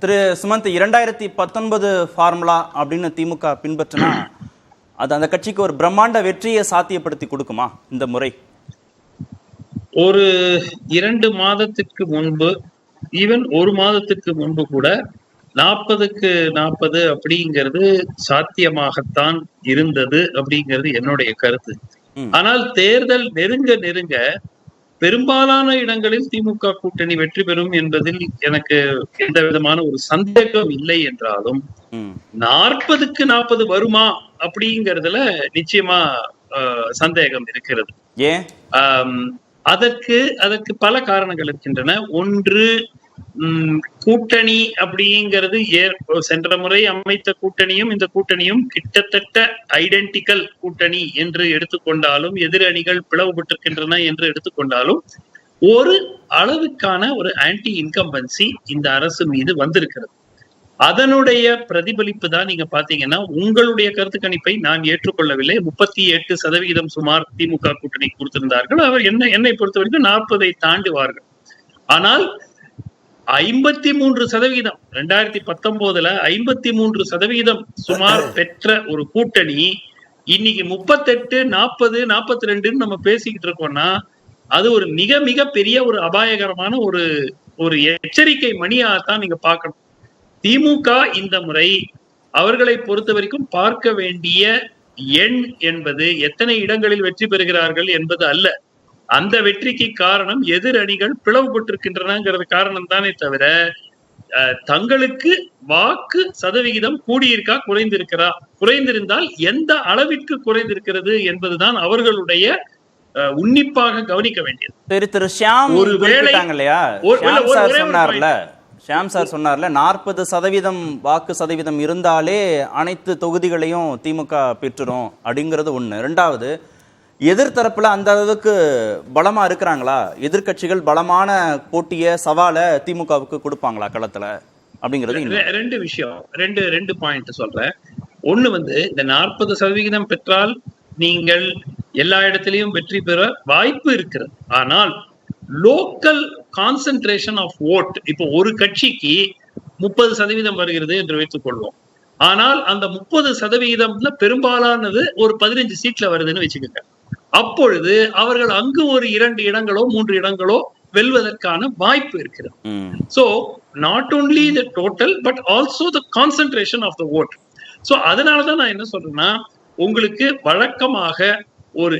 திரு Sumanth, 2019 formula அப்படின்னு திமுக பின்பற்றினா அது அந்த கட்சிக்கு ஒரு பிரம்மாண்ட வெற்றியை சாத்தியப்படுத்தி கொடுக்குமா இந்த முறை? ஒரு 2 மாதத்துக்கு முன்பு, ஈவன் 1 மாதத்துக்கு முன்பு கூட 40க்கு 40 அப்படிங்கிறது சாத்தியமாகத்தான் இருந்தது அப்படிங்கிறது என்னுடைய கருத்து. ஆனால் தேர்தல் நெருங்க நெருங்க பெரும்பாலான இடங்களில் திமுக கூட்டணி வெற்றி பெறும் என்பதில் எனக்கு எந்த விதமான ஒரு சந்தேகம் இல்லை என்றாலும் 40க்கு 40 வருமா அப்படிங்கறதுல நிச்சயமா சந்தேகம் இருக்கிறது. ஏன்? அதற்கு பல காரணங்கள் இருக்கின்றன. ஒன்று, கூட்டணி அப்படிங்கிறது சென்ற முறை அமைத்த கூட்டணியும் இந்த கூட்டணியும் கிட்டத்தட்ட ஐடென்டிக்கல் கூட்டணி என்று எடுத்துக்கொண்டாலும், எதிர் அணிகள் பிளவுபட்டிருக்கின்றன என்று எடுத்துக்கொண்டாலும், ஒரு அளவுக்கான ஒரு ஆன்டி இன்கம்பன்சி இந்த அரசு மீது வந்திருக்கிறது. அதனுடைய பிரதிபலிப்பு தான் நீங்க பாத்தீங்கன்னா, உங்களுடைய கருத்து கணிப்பை நான் ஏற்றுக்கொள்ளவில்லை. 38% சுமார் திமுக கூட்டணி கொடுத்திருந்தார்கள். அவர் என்னை பொறுத்த வரைக்கும் 40 தாண்டுவார்கள். ஆனால் 53% 2019 53% சுமார் பெற்ற ஒரு கூட்டணி இன்னைக்கு 38, 40, 42 நம்ம பேசிக்கிட்டு இருக்கோம்னா, அது ஒரு மிக மிக பெரிய ஒரு அபாயகரமான ஒரு எச்சரிக்கை மணியாகத்தான் நீங்க பார்க்கணும். திமுக இந்த முறை அவர்களை பொறுத்த வரைக்கும் பார்க்க வேண்டிய எண் என்பது எத்தனை இடங்களில் வெற்றி பெறுகிறார்கள் என்பது அல்ல. அந்த வெற்றிக்கு காரணம் எதிர் அணிகள் பிளவுபட்டிருக்கின்றன காரணம் தானே தவிர, தங்களுக்கு வாக்கு சதவிகிதம் கூடியிருக்கா குறைந்திருக்கிறா, குறைந்திருந்தால் எந்த அளவிற்கு குறைந்திருக்கிறது என்பதுதான் அவர்களுடைய உன்னிப்பாக கவனிக்க வேண்டியது. திரு ஷியாம் ஷியாம் சார் சொன்னார்ல, 40% வாக்கு சதவீதம் இருந்தாலே அனைத்து தொகுதிகளையும் திமுக பெற்றுரும் அப்படிங்கிறது ஒண்ணு. ரெண்டாவது, எதிர்த்தரப்புல அந்த அளவுக்கு பலமா இருக்கிறாங்களா? எதிர்கட்சிகள் பலமான போட்டிய சவால திமுகவுக்கு கொடுப்பாங்களா களத்துல அப்படிங்கிறது? ரெண்டு விஷயம், ரெண்டு பாயிண்ட் சொல்றேன். ஒண்ணு இந்த 40% பெற்றால் நீங்கள் எல்லா இடத்திலையும் வெற்றி பெற வாய்ப்பு இருக்கிறது. ஆனால் லோக்கல் கான்சென்ட்ரேஷன் ஆஃப் ஓட், இப்போ ஒரு கட்சிக்கு 30% வருகிறது என்று வைத்துக் கொள்வோம். ஆனால் அந்த 30% பெரும்பாலானது ஒரு 15 சீட்ல வருதுன்னு வச்சுக்கோங்க. அப்பொழுது அவர்கள் அங்கு ஒரு 2 இடங்களோ 3 இடங்களோ வெல்வதற்கான வாய்ப்பு இருக்கிறது. So not only the total but also the concentration of the vote. So அதனாலதான் நான் என்ன சொல்றேன்னா, உங்களுக்கு வழக்கமாக ஒரு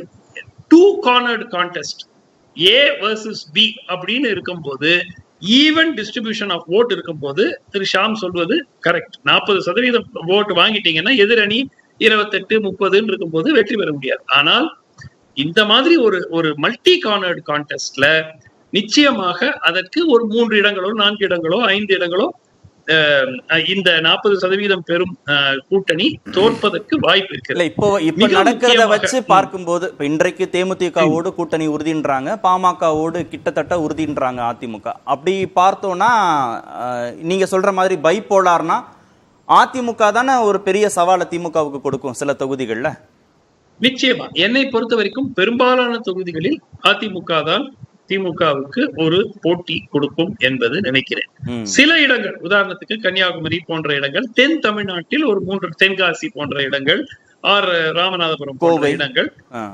2 cornered contest, A versus B அப்படின்னு இருக்கும்போது, ஈவன் டிஸ்ட்ரிபியூஷன் ஆஃப் ஓட் இருக்கும்போது திரு ஷாம் சொல்வது கரெக்ட். 40% ஓட்டு வாங்கிட்டீங்கன்னா எதிரணி 28, 30 இருக்கும்போது வெற்றி பெற முடியாது. ஆனால் இந்த மாதிரி ஒரு மல்டி கார்னர்டு கான்டெஸ்ட்ல நிச்சயமாக அதற்கு ஒரு 3 இடங்களோ 4 இடங்களோ 5 இடங்களோ இந்த 40% பெரும் கூட்டணி தோற்பதற்கு வாய்ப்பு இருக்கு. இப்போ நடக்கிறத வச்சு பார்க்கும்போது, இப்ப இன்றைக்கு தேமுதிகவோடு கூட்டணி உறுதின்றாங்க, பாமகவோடு கிட்டத்தட்ட உறுதின்றாங்க அதிமுக. அப்படி பார்த்தோம்னா நீங்க சொல்ற மாதிரி பைபோலார்னா அதிமுக தானே ஒரு பெரிய சவாலை திமுகவுக்கு கொடுக்கும் சில தொகுதிகள்ல. நிச்சயமா என்னை பொறுத்த வரைக்கும் பெரும்பாலான தொகுதிகளில் அதிமுக தான் திமுகவுக்கு ஒரு போட்டி கொடுக்கும் என்பது நினைக்கிறேன். சில இடங்கள், உதாரணத்துக்கு கன்னியாகுமரி போன்ற இடங்கள், தென் தமிழ்நாட்டில் ஒரு 3 தென்காசி போன்ற இடங்கள், ராமநாதபுரம் போன்ற இடங்கள்,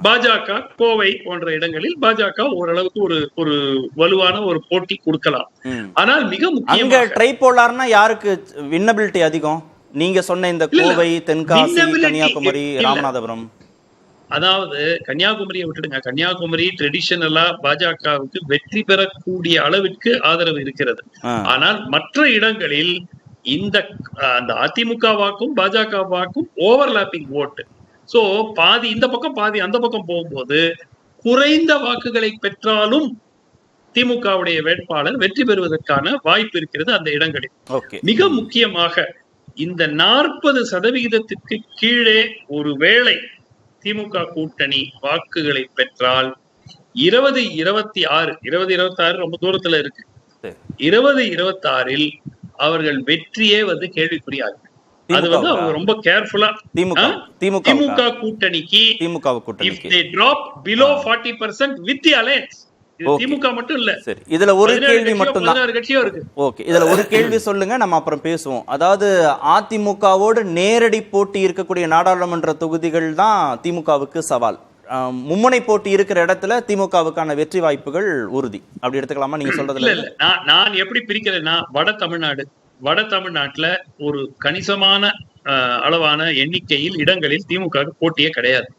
பாஜக கோவை போன்ற இடங்களில் பாஜக ஓரளவுக்கு ஒரு வலுவான ஒரு போட்டி கொடுக்கலாம். ஆனால் மிக முக்கியமாக ட்ரைபோலார்னா யாருக்கு வின்னபிலிட்டி அதிகம்? நீங்க சொன்ன இந்த கோவை, தென்காசி, கன்னியாகுமரி, ராமநாதபுரம். அதாவது கன்னியாகுமரியை விட்டுடுங்க, கன்னியாகுமரி ட்ரெடிஷனலா பாஜகவுக்கு வெற்றி பெறக்கூடிய அளவிற்கு ஆதரவு இருக்கிறது. ஆனால் மற்ற இடங்களில் அந்த அதிமுக வாக்கும் பாஜக வாக்கும் ஓவர்லாப்பிங் ஓட்டு. சோ பாதி இந்த பக்கம் பாதி அந்த பக்கம் போகும்போது குறைந்த வாக்குகளை பெற்றாலும் திமுகவுடைய வேட்பாளர் வெற்றி பெறுவதற்கான வாய்ப்பு இருக்கிறது அந்த இடங்களில். மிக முக்கியமாக இந்த 40% கீழே ஒரு வேளை திமுக கூட்டணி வாக்குகளை பெற்றால் 2026 ரொம்ப தூரத்துல இருக்கு. 2026 அவர்கள் வெற்றியே கேள்விக்குறியாது. அது அவங்க ரொம்ப கேர்ஃபுல்லா திமுக கூட்டணிக்கு if they drop below 40% with the alliance, இது திமுக மட்டும் இல்ல. சரி, இதுல ஒரு கேள்வி மட்டும் தான். 16 கட்சியும் இருக்கு. ஓகே, இதுல ஒரு கேள்வி சொல்லுங்க, நம்ம அப்புறம் பேசுவோம். அதாவது அதிமுகவோடு நேரடி போட்டி இருக்கக்கூடிய நாடாளுமன்ற தொகுதிகள் தான் திமுகவுக்கு சவால். மும்முனை போட்டி இருக்கிற இடத்துல திமுகவுக்கான வெற்றி வாய்ப்புகள் உறுதி, அப்படி எடுத்துக்கலாமா நீங்க சொல்றதுல? இல்ல நான் எப்படி பிரிக்கிறேன்னா, வட தமிழ்நாட்டுல ஒரு கணிசமான அளவான எண்ணிக்கையில் இடங்களில் திமுக போட்டியே கிடையாது.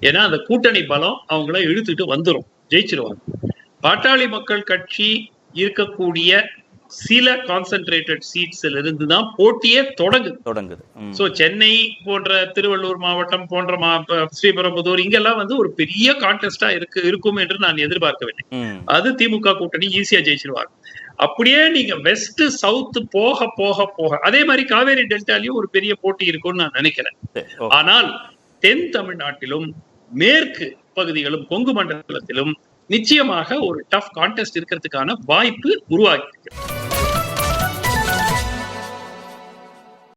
ஏன்னா அந்த கூட்டணி பலம் அவங்கள இழுத்துட்டு வந்துரும், ஜெயிச்சிருவாங்க. பாட்டாளி மக்கள் கட்சி இருக்கக்கூடிய சில கான்சென்ட்ரேட்டட் சீட்ஸ்ல இருந்து தான் போட்டியே தொடங்குது. சோ சென்னை போன்ற, திருவள்ளூர் மாவட்டம் போன்ற, ஸ்ரீபெரும்புதூர், இங்கெல்லாம் வந்து ஒரு பெரிய கான்டெஸ்டா இருக்கும் என்று நான் எதிர்பார்க்கவில்லை. அது திமுக கூட்டணி ஈஸியா ஜெயிச்சிருவாங்க. அப்படியே நீங்க வெஸ்ட் சவுத் போக போக போக அதே மாதிரி காவேரி டெல்டாலையும் ஒரு பெரிய போட்டி இருக்கும்னு நான் நினைக்கிறேன். ஆனால் தென் தமிழ்நாட்டிலும் மேற்கு பகுதிகளும் கொங்கு மண்டலத்திலும் நிச்சயமாக ஒரு டஃப் கான்டெஸ்ட் இருக்கிறதுக்கான வாய்ப்பு உருவாகி